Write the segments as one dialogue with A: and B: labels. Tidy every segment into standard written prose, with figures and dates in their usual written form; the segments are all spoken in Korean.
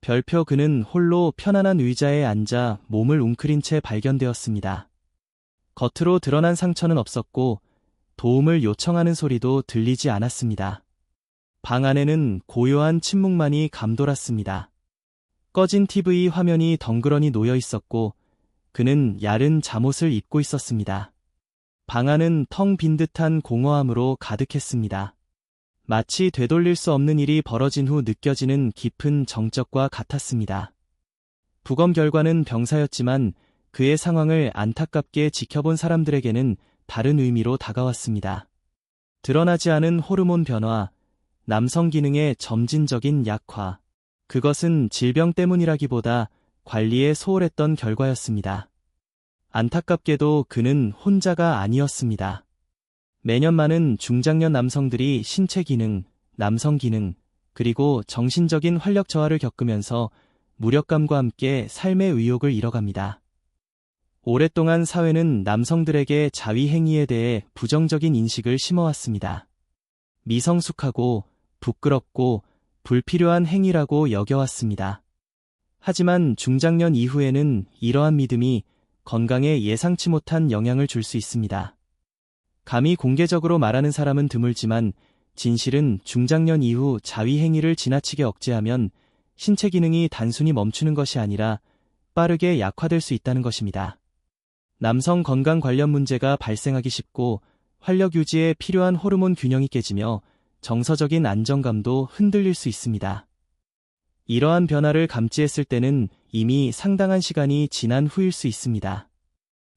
A: 별표 그는 홀로 편안한 의자에 앉아 몸을 웅크린 채 발견되었습니다. 겉으로 드러난 상처는 없었고 도움을 요청하는 소리도 들리지 않았습니다. 방 안에는 고요한 침묵만이 감돌았습니다. 꺼진 TV 화면이 덩그러니 놓여 있었고 그는 야른 잠옷을 입고 있었습니다. 방 안은 텅 빈 듯한 공허함으로 가득했습니다. 마치 되돌릴 수 없는 일이 벌어진 후 느껴지는 깊은 정적과 같았습니다. 부검 결과는 병사였지만 그의 상황을 안타깝게 지켜본 사람들에게는 다른 의미로 다가왔습니다. 드러나지 않은 호르몬 변화, 남성 기능의 점진적인 약화. 그것은 질병 때문이라기보다 관리에 소홀했던 결과였습니다. 안타깝게도 그는 혼자가 아니었습니다. 매년 많은 중장년 남성들이 신체 기능, 남성 기능, 그리고 정신적인 활력 저하를 겪으면서 무력감과 함께 삶의 의욕을 잃어갑니다. 오랫동안 사회는 남성들에게 자위 행위에 대해 부정적인 인식을 심어왔습니다. 미성숙하고 부끄럽고 불필요한 행위라고 여겨왔습니다. 하지만 중장년 이후에는 이러한 믿음이 건강에 예상치 못한 영향을 줄 수 있습니다. 감히 공개적으로 말하는 사람은 드물지만 진실은 중장년 이후 자위 행위를 지나치게 억제하면 신체 기능이 단순히 멈추는 것이 아니라 빠르게 약화될 수 있다는 것입니다. 남성 건강 관련 문제가 발생하기 쉽고 활력 유지에 필요한 호르몬 균형이 깨지며 정서적인 안정감도 흔들릴 수 있습니다. 이러한 변화를 감지했을 때는 이미 상당한 시간이 지난 후일 수 있습니다.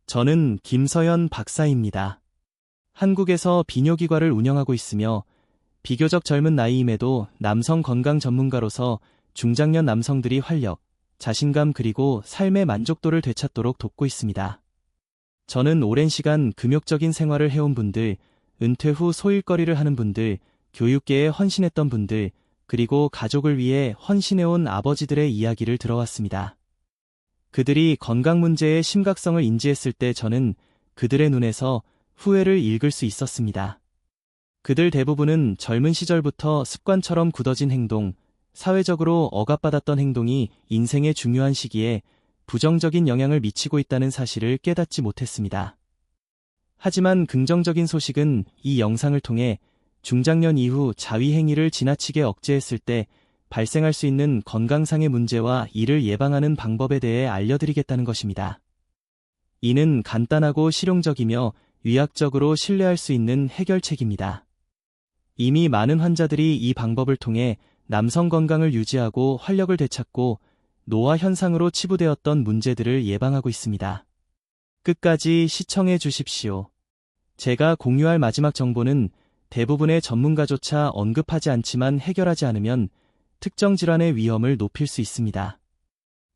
A: 저는 김서연 박사입니다. 한국에서 비뇨기과를 운영하고 있으며 비교적 젊은 나이임에도 남성 건강 전문가로서 중장년 남성들이 활력, 자신감 그리고 삶의 만족도를 되찾도록 돕고 있습니다. 저는 오랜 시간 금욕적인 생활을 해온 분들, 은퇴 후 소일거리를 하는 분들, 교육계에 헌신했던 분들, 그리고 가족을 위해 헌신해온 아버지들의 이야기를 들어왔습니다. 그들이 건강 문제의 심각성을 인지했을 때 저는 그들의 눈에서 후회를 읽을 수 있었습니다. 그들 대부분은 젊은 시절부터 습관처럼 굳어진 행동, 사회적으로 억압받았던 행동이 인생의 중요한 시기에 부정적인 영향을 미치고 있다는 사실을 깨닫지 못했습니다. 하지만 긍정적인 소식은 이 영상을 통해 중장년 이후 자위 행위를 지나치게 억제했을 때 발생할 수 있는 건강상의 문제와 이를 예방하는 방법에 대해 알려드리겠다는 것입니다. 이는 간단하고 실용적이며 의학적으로 신뢰할 수 있는 해결책입니다. 이미 많은 환자들이 이 방법을 통해 남성 건강을 유지하고 활력을 되찾고 노화 현상으로 치부되었던 문제들을 예방하고 있습니다. 끝까지 시청해 주십시오. 제가 공유할 마지막 정보는 대부분의 전문가조차 언급하지 않지만 해결하지 않으면 특정 질환의 위험을 높일 수 있습니다.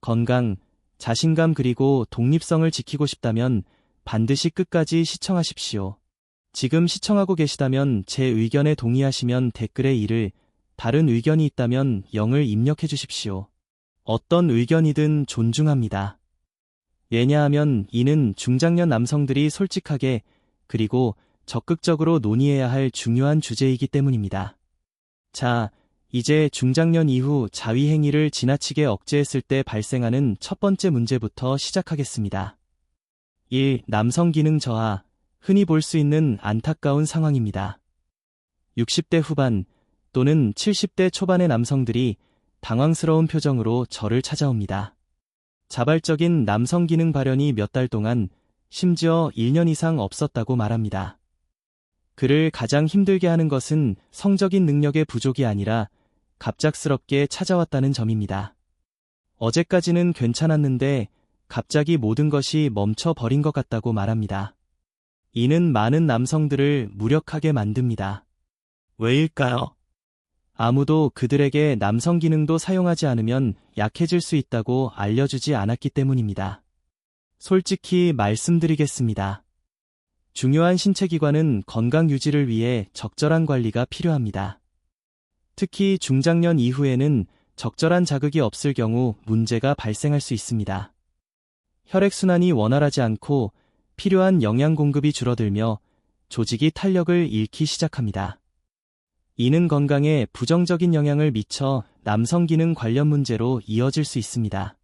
A: 건강, 자신감 그리고 독립성을 지키고 싶다면 반드시 끝까지 시청하십시오. 지금 시청하고 계시다면 제 의견에 동의하시면 댓글에 1을, 다른 의견이 있다면 0을 입력해 주십시오. 어떤 의견이든 존중합니다. 왜냐하면 이는 중장년 남성들이 솔직하게 그리고 적극적으로 논의해야 할 중요한 주제이기 때문입니다. 자, 이제 중장년 이후 자위 행위를 지나치게 억제했을 때 발생하는 첫 번째 문제부터 시작하겠습니다. 1. 남성 기능 저하, 흔히 볼 수 있는 안타까운 상황입니다. 60대 후반 또는 70대 초반의 남성들이 당황스러운 표정으로 저를 찾아옵니다. 자발적인 남성 기능 발현이 몇 달 동안, 심지어 1년 이상 없었다고 말합니다. 그를 가장 힘들게 하는 것은 성적인 능력의 부족이 아니라 갑작스럽게 찾아왔다는 점입니다. 어제까지는 괜찮았는데 갑자기 모든 것이 멈춰버린 것 같다고 말합니다. 이는 많은 남성들을 무력하게 만듭니다. 왜일까요? 아무도 그들에게 남성 기능도 사용하지 않으면 약해질 수 있다고 알려주지 않았기 때문입니다. 솔직히 말씀드리겠습니다. 중요한 신체 기관은 건강 유지를 위해 적절한 관리가 필요합니다. 특히 중장년 이후에는 적절한 자극이 없을 경우 문제가 발생할 수 있습니다. 혈액순환이 원활하지 않고 필요한 영양 공급이 줄어들며 조직이 탄력을 잃기 시작합니다. 이는 건강에 부정적인 영향을 미쳐 남성 기능 관련 문제로 이어질 수 있습니다.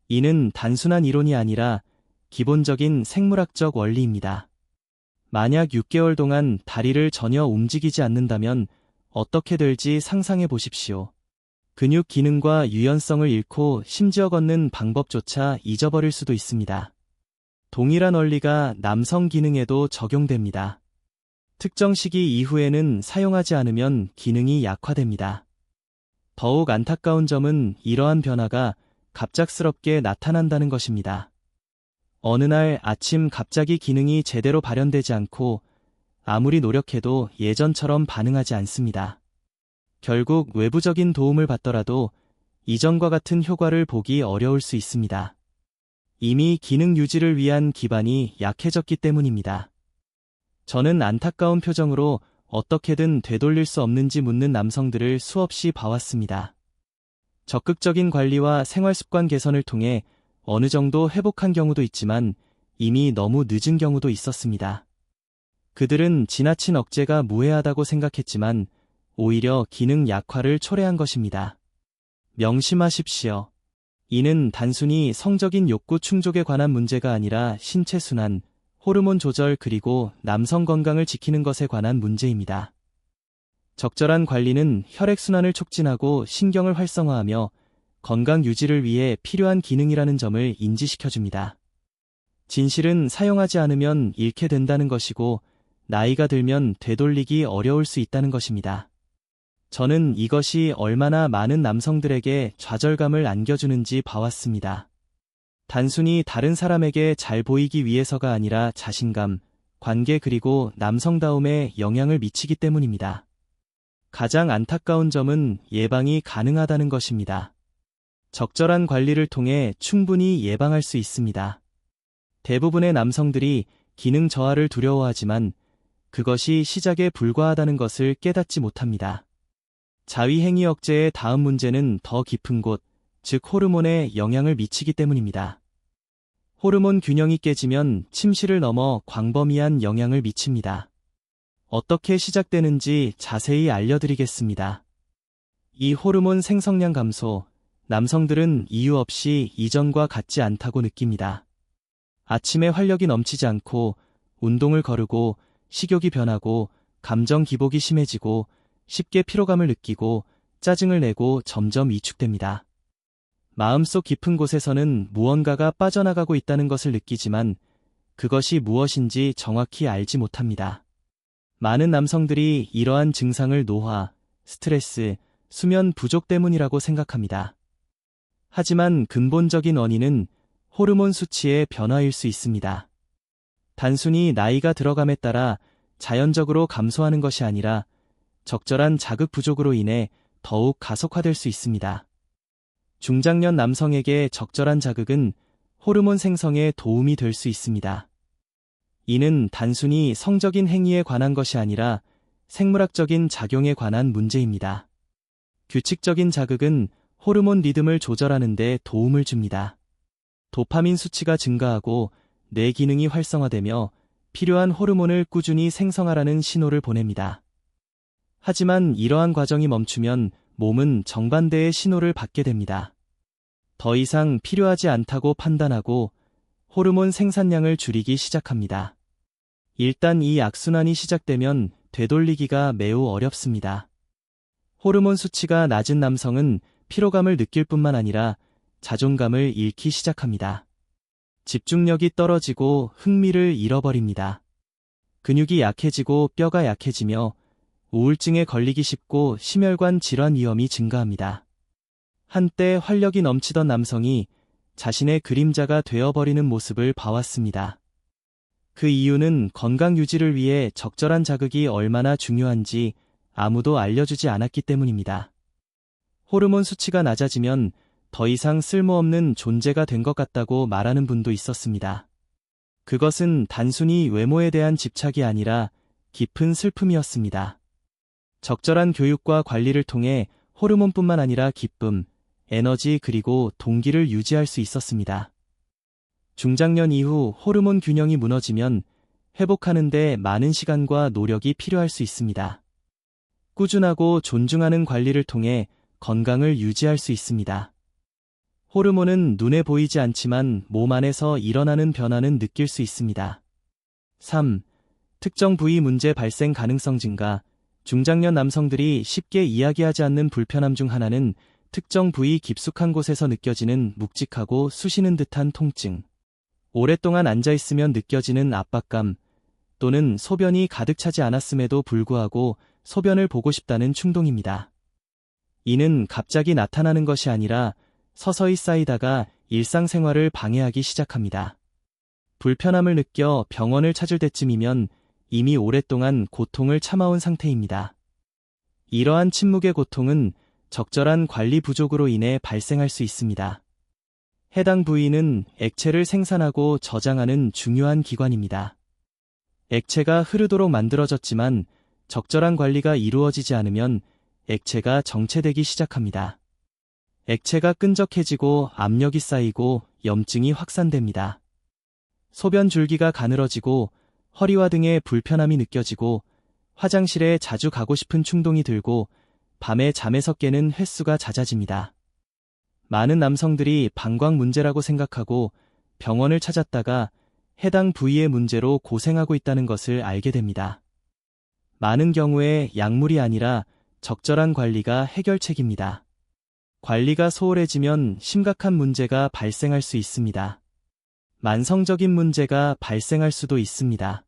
A: 이는 단순한 이론이 아니라 기본적인 생물학적 원리입니다. 만약 6개월 동안 다리를 전혀 움직이지 않는다면 어떻게 될지 상상해 보십시오. 근육 기능과 유연성을 잃고 심지어 걷는 방법조차 잊어버릴 수도 있습니다. 동일한 원리가 남성 기능에도 적용됩니다. 특정 시기 이후에는 사용하지 않으면 기능이 약화됩니다. 더욱 안타까운 점은 이러한 변화가 갑작스럽게 나타난다는 것입니다. 어느 날 아침 갑자기 기능이 제대로 발현되지 않고 아무리 노력해도 예전처럼 반응하지 않습니다. 결국 외부적인 도움을 받더라도 이전과 같은 효과를 보기 어려울 수 있습니다. 이미 기능 유지를 위한 기반이 약해졌기 때문입니다. 저는 안타까운 표정으로 어떻게든 되돌릴 수 없는지 묻는 남성들을 수없이 봐왔습니다. 적극적인 관리와 생활습관 개선을 통해 어느 정도 회복한 경우도 있지만 이미 너무 늦은 경우도 있었습니다. 그들은 지나친 억제가 무해하다고 생각했지만 오히려 기능 약화를 초래한 것입니다. 명심하십시오. 이는 단순히 성적인 욕구 충족에 관한 문제가 아니라 신체 순환, 호르몬 조절 그리고 남성 건강을 지키는 것에 관한 문제입니다. 적절한 관리는 혈액순환을 촉진하고 신경을 활성화하며 건강 유지를 위해 필요한 기능이라는 점을 인지시켜줍니다. 진실은 사용하지 않으면 잃게 된다는 것이고 나이가 들면 되돌리기 어려울 수 있다는 것입니다. 저는 이것이 얼마나 많은 남성들에게 좌절감을 안겨주는지 봐왔습니다. 단순히 다른 사람에게 잘 보이기 위해서가 아니라 자신감, 관계 그리고 남성다움에 영향을 미치기 때문입니다. 가장 안타까운 점은 예방이 가능하다는 것입니다. 적절한 관리를 통해 충분히 예방할 수 있습니다. 대부분의 남성들이 기능 저하를 두려워하지만 그것이 시작에 불과하다는 것을 깨닫지 못합니다. 자위행위 억제의 다음 문제는 더 깊은 곳, 즉 호르몬에 영향을 미치기 때문입니다. 호르몬 균형이 깨지면 침실을 넘어 광범위한 영향을 미칩니다. 어떻게 시작되는지 자세히 알려드리겠습니다. 이 호르몬 생성량 감소, 남성들은 이유 없이 이전과 같지 않다고 느낍니다. 아침에 활력이 넘치지 않고 운동을 거르고 식욕이 변하고 감정 기복이 심해지고 쉽게 피로감을 느끼고 짜증을 내고 점점 위축됩니다. 마음속 깊은 곳에서는 무언가가 빠져나가고 있다는 것을 느끼지만 그것이 무엇인지 정확히 알지 못합니다. 많은 남성들이 이러한 증상을 노화, 스트레스, 수면 부족 때문이라고 생각합니다. 하지만 근본적인 원인은 호르몬 수치의 변화일 수 있습니다. 단순히 나이가 들어감에 따라 자연적으로 감소하는 것이 아니라 적절한 자극 부족으로 인해 더욱 가속화될 수 있습니다. 중장년 남성에게 적절한 자극은 호르몬 생성에 도움이 될 수 있습니다. 이는 단순히 성적인 행위에 관한 것이 아니라 생물학적인 작용에 관한 문제입니다. 규칙적인 자극은 호르몬 리듬을 조절하는 데 도움을 줍니다. 도파민 수치가 증가하고 뇌 기능이 활성화되며 필요한 호르몬을 꾸준히 생성하라는 신호를 보냅니다. 하지만 이러한 과정이 멈추면 몸은 정반대의 신호를 받게 됩니다. 더 이상 필요하지 않다고 판단하고 호르몬 생산량을 줄이기 시작합니다. 일단 이 악순환이 시작되면 되돌리기가 매우 어렵습니다. 호르몬 수치가 낮은 남성은 피로감을 느낄 뿐만 아니라 자존감을 잃기 시작합니다. 집중력이 떨어지고 흥미를 잃어버립니다. 근육이 약해지고 뼈가 약해지며 우울증에 걸리기 쉽고 심혈관 질환 위험이 증가합니다. 한때 활력이 넘치던 남성이 자신의 그림자가 되어버리는 모습을 봐왔습니다. 그 이유는 건강 유지를 위해 적절한 자극이 얼마나 중요한지 아무도 알려주지 않았기 때문입니다. 호르몬 수치가 낮아지면 더 이상 쓸모없는 존재가 된 것 같다고 말하는 분도 있었습니다. 그것은 단순히 외모에 대한 집착이 아니라 깊은 슬픔이었습니다. 적절한 교육과 관리를 통해 호르몬뿐만 아니라 기쁨, 에너지 그리고 동기를 유지할 수 있었습니다. 중장년 이후 호르몬 균형이 무너지면 회복하는 데 많은 시간과 노력이 필요할 수 있습니다. 꾸준하고 존중하는 관리를 통해 건강을 유지할 수 있습니다. 호르몬은 눈에 보이지 않지만 몸 안에서 일어나는 변화는 느낄 수 있습니다. 3. 특정 부위 문제 발생 가능성 증가. 중장년 남성들이 쉽게 이야기하지 않는 불편함 중 하나는 특정 부위 깊숙한 곳에서 느껴지는 묵직하고 쑤시는 듯한 통증, 오랫동안 앉아있으면 느껴지는 압박감, 또는 소변이 가득 차지 않았음에도 불구하고 소변을 보고 싶다는 충동입니다. 이는 갑자기 나타나는 것이 아니라 서서히 쌓이다가 일상생활을 방해하기 시작합니다. 불편함을 느껴 병원을 찾을 때쯤이면 이미 오랫동안 고통을 참아온 상태입니다. 이러한 침묵의 고통은 적절한 관리 부족으로 인해 발생할 수 있습니다. 해당 부위는 액체를 생산하고 저장하는 중요한 기관입니다. 액체가 흐르도록 만들어졌지만 적절한 관리가 이루어지지 않으면 액체가 정체되기 시작합니다. 액체가 끈적해지고 압력이 쌓이고 염증이 확산됩니다. 소변 줄기가 가늘어지고 허리와 등에 불편함이 느껴지고 화장실에 자주 가고 싶은 충동이 들고 밤에 잠에서 깨는 횟수가 잦아집니다. 많은 남성들이 방광 문제라고 생각하고 병원을 찾았다가 해당 부위의 문제로 고생하고 있다는 것을 알게 됩니다. 많은 경우에 약물이 아니라 적절한 관리가 해결책입니다. 관리가 소홀해지면 심각한 문제가 발생할 수 있습니다. 만성적인 문제가 발생할 수도 있습니다.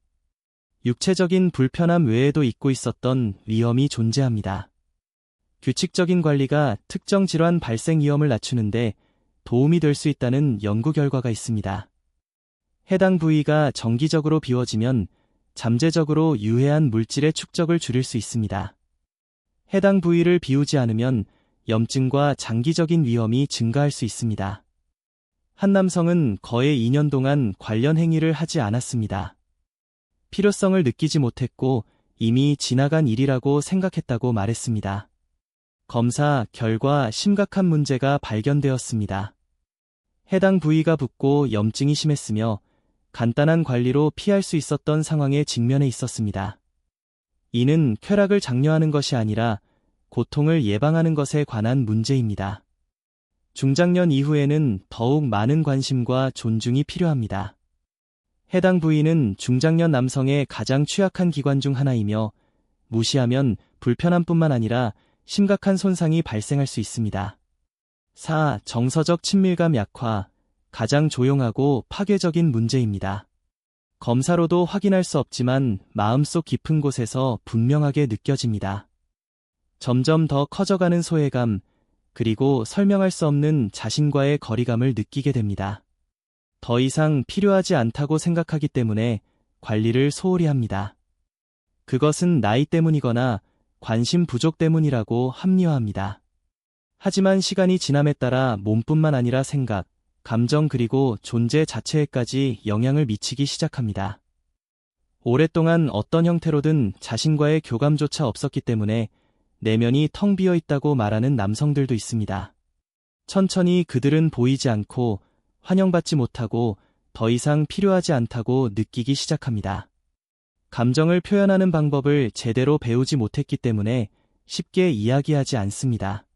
A: 육체적인 불편함 외에도 잊고 있었던 위험이 존재합니다. 규칙적인 관리가 특정 질환 발생 위험을 낮추는데 도움이 될 수 있다는 연구 결과가 있습니다. 해당 부위가 정기적으로 비워지면 잠재적으로 유해한 물질의 축적을 줄일 수 있습니다. 해당 부위를 비우지 않으면 염증과 장기적인 위험이 증가할 수 있습니다. 한 남성은 거의 2년 동안 관련 행위를 하지 않았습니다. 필요성을 느끼지 못했고 이미 지나간 일이라고 생각했다고 말했습니다. 검사 결과 심각한 문제가 발견되었습니다. 해당 부위가 붓고 염증이 심했으며 간단한 관리로 피할 수 있었던 상황에 직면해 있었습니다. 이는 쾌락을 장려하는 것이 아니라 고통을 예방하는 것에 관한 문제입니다. 중장년 이후에는 더욱 많은 관심과 존중이 필요합니다. 해당 부위는 중장년 남성의 가장 취약한 기관 중 하나이며 무시하면 불편함뿐만 아니라 심각한 손상이 발생할 수 있습니다. 4. 정서적 친밀감 약화. 가장 조용하고 파괴적인 문제입니다. 검사로도 확인할 수 없지만 마음속 깊은 곳에서 분명하게 느껴집니다. 점점 더 커져가는 소외감, 그리고 설명할 수 없는 자신과의 거리감을 느끼게 됩니다. 더 이상 필요하지 않다고 생각하기 때문에 관리를 소홀히 합니다. 그것은 나이 때문이거나 관심 부족 때문이라고 합리화합니다. 하지만 시간이 지남에 따라 몸뿐만 아니라 생각, 감정 그리고 존재 자체에까지 영향을 미치기 시작합니다. 오랫동안 어떤 형태로든 자신과의 교감조차 없었기 때문에 내면이 텅 비어 있다고 말하는 남성들도 있습니다. 천천히 그들은 보이지 않고 환영받지 못하고 더 이상 필요하지 않다고 느끼기 시작합니다. 감정을 표현하는 방법을 제대로 배우지 못했기 때문에 쉽게 이야기하지 않습니다.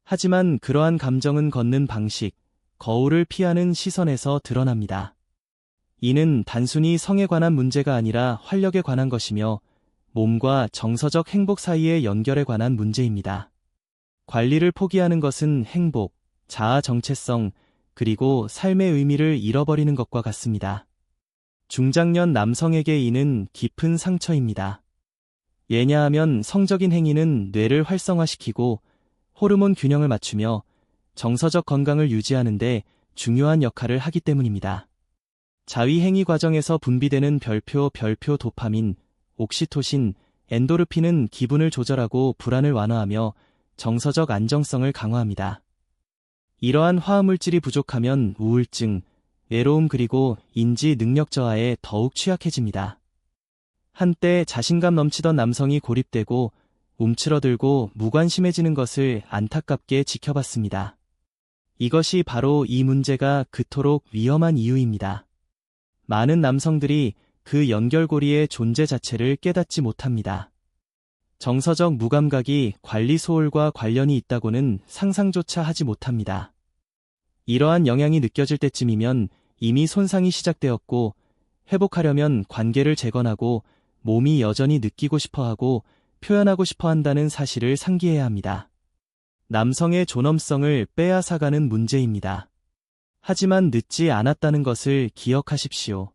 A: 하지만 그러한 감정은 걷는 방식, 거울을 피하는 시선에서 드러납니다. 이는 단순히 성에 관한 문제가 아니라 활력에 관한 것이며 몸과 정서적 행복 사이의 연결에 관한 문제입니다. 관리를 포기하는 것은 행복, 자아 정체성, 그리고 삶의 의미를 잃어버리는 것과 같습니다. 중장년 남성에게 이는 깊은 상처입니다. 왜냐하면 성적인 행위는 뇌를 활성화시키고 호르몬 균형을 맞추며 정서적 건강을 유지하는 데 중요한 역할을 하기 때문입니다. 자위 행위 과정에서 분비되는 별표 도파민, 옥시토신, 엔도르핀은 기분을 조절하고 불안을 완화하며 정서적 안정성을 강화합니다. 이러한 화합물질이 부족하면 우울증, 외로움 그리고 인지 능력 저하에 더욱 취약해집니다. 한때 자신감 넘치던 남성이 고립되고 움츠러들고 무관심해지는 것을 안타깝게 지켜봤습니다. 이것이 바로 이 문제가 그토록 위험한 이유입니다. 많은 남성들이 그 연결고리의 존재 자체를 깨닫지 못합니다. 정서적 무감각이 관리 소홀과 관련이 있다고는 상상조차 하지 못합니다. 이러한 영향이 느껴질 때쯤이면 이미 손상이 시작되었고 회복하려면 관계를 재건하고 몸이 여전히 느끼고 싶어하고 표현하고 싶어 한다는 사실을 상기해야 합니다. 남성의 존엄성을 빼앗아가는 문제입니다. 하지만 늦지 않았다는 것을 기억하십시오.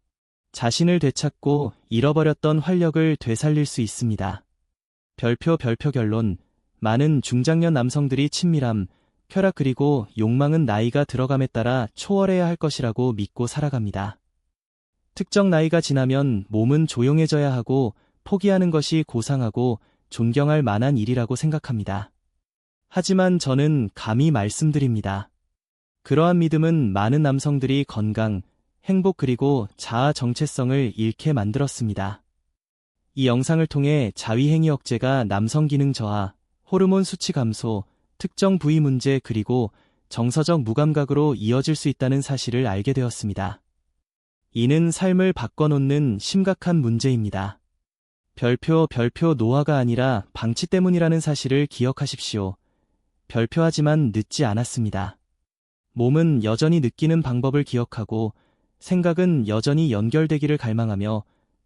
A: 자신을 되찾고 잃어버렸던 활력을 되살릴 수 있습니다. 별표 결론. 많은 중장년 남성들이 친밀함, 쾌락 그리고 욕망은 나이가 들어감에 따라 초월해야 할 것이라고 믿고 살아갑니다. 특정 나이가 지나면 몸은 조용해져야 하고 포기하는 것이 고상하고 존경할 만한 일이라고 생각합니다. 하지만 저는 감히 말씀드립니다. 그러한 믿음은 많은 남성들이 건강, 행복 그리고 자아 정체성을 잃게 만들었습니다. 이 영상을 통해 자위행위 억제가 남성 기능 저하, 호르몬 수치 감소, 특정 부위 문제 그리고 정서적 무감각으로 이어질 수 있다는 사실을 알게 되었습니다. 이는 삶을 바꿔놓는 심각한 문제입니다. 별표 노화가 아니라 방치 때문이라는 사실을 기억하십시오. 별표하지만 늦지 않았습니다. 몸은 여전히 느끼는 방법을 기억하고 생각은 여전히 연결되기를 갈망하며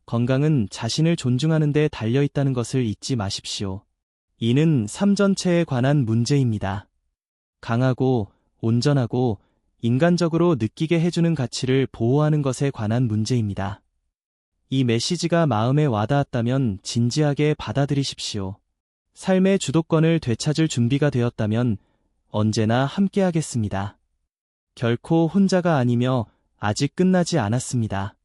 A: 건강은 자신을 존중하는 데 달려있다는 것을 잊지 마십시오. 이는 삶 전체에 관한 문제입니다. 강하고 온전하고 인간적으로 느끼게 해주는 가치를 보호하는 것에 관한 문제입니다. 이 메시지가 마음에 와닿았다면 진지하게 받아들이십시오. 삶의 주도권을 되찾을 준비가 되었다면 언제나 함께하겠습니다. 결코 혼자가 아니며 아직 끝나지 않았습니다.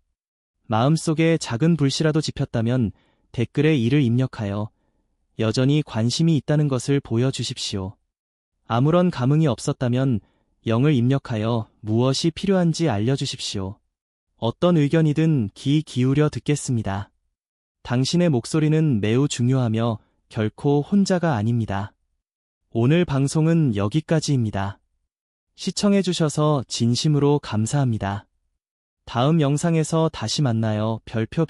A: 마음속에 작은 불씨라도 지폈다면 댓글에 이를 입력하여 여전히 관심이 있다는 것을 보여주십시오. 아무런 감흥이 없었다면 0을 입력하여 무엇이 필요한지 알려주십시오. 어떤 의견이든 귀 기울여 듣겠습니다. 당신의 목소리는 매우 중요하며 결코 혼자가 아닙니다. 오늘 방송은 여기까지입니다. 시청해주셔서 진심으로 감사합니다. 다음 영상에서 다시 만나요. 별표